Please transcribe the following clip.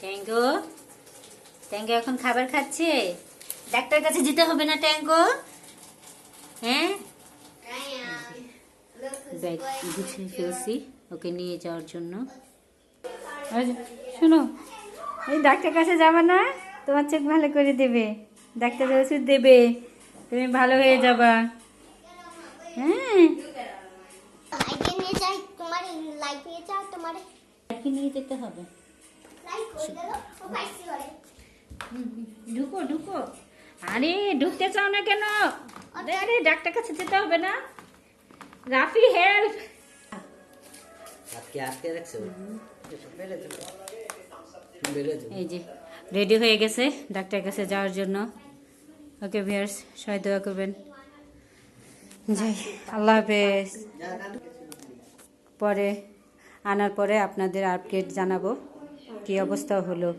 Tango tango এখন খাবার খাচ্ছে। ডাক্তার কাছে যেতে হবে না ট্যাঙ্গো? হ্যাঁ, ব্যাগ গুছিয়ে ফেলছি ওকে নিয়ে যাওয়ার জন্য। শোনো, এই ডাক্তার কাছে যাবে না, তোমার চোখ ভালো করে দেবে, ডাক্তার ওষুধ দেবে, তুমি ভালো হয়ে যাবা। হ্যাঁ, নিয়ে যেতে হবে। ঢুকো ঢুকো। আরে ঢুকতে চাও না কেন? আরে ডাক্তার কাছে যেতে হবে না? রাফি হেল্প। এই যে রেডি হয়ে গেছে ডাক্তার কাছে যাওয়ার জন্য। ওকে ভিউয়ার্স, সবাই দোয়া করবেন। যাই, আল্লাহ হাফেজ। পরে আনার পরে আপনাদের আপডেট জানাবো কি অবস্থা হলো।